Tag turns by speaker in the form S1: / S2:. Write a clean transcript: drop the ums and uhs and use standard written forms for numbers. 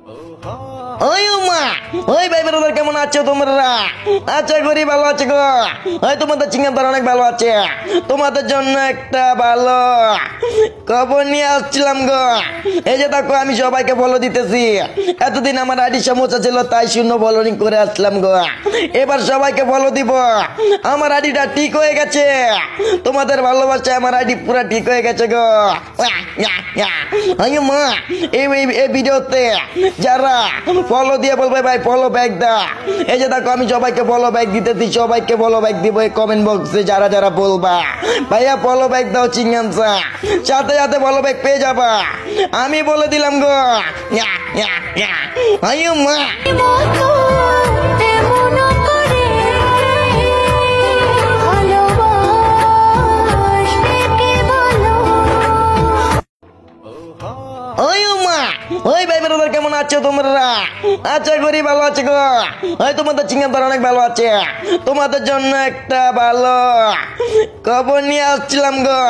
S1: ওই মা, ওই ভাই ব্রাদার কেমন আছো তোমরা? আচ্ছা করি ভালো আছে গো। ওই তোমাদের চিংড়ি অনেক ভালো আছে। তোমাদের জন্য একটা ভালো খবর নিয়ে আসছিলাম গো। এই যে দেখো আমি সবাইকে ফলো দিতেছি। এতদিন আমার আইডি সমস্যা ছিল তাই শূন্য ফলোইং করে আসলাম গো। এবার সবাইকে ফলো দিব। আমার আইডিটা ঠিক হয়ে গেছে। তোমাদের ভালোবাসায় আমার আইডি পুরো ঠিক হয়ে গেছে গো। মা, এই ভিডিওতে যারা ফলো দিয়ে বলবে ভাই ফলো ব্যাক দা, এই যে দেখো আমি সবাইকে ফলো ব্যাক দিতেছি। সবাইকে ফলো ব্যাক দিব এই কমেন্ট বক্সে যারা যারা বলবা ভাইয়া ফলো ব্যাক দাও চিংগামসা, সাথে সাথে ফলো ব্যাক পেয়ে যাবা। আমি বলে দিলাম গো। মা ওই ভাই ব্রাদার কেমন আছো তোমরা? আচ্ছা করি ভালো আছে গো। ওই তোমাদের চিংড়ি অনেক ভালো আছে। তোমাদের জন্য একটা ভালো খবর নিয়ে আসছিলাম গো।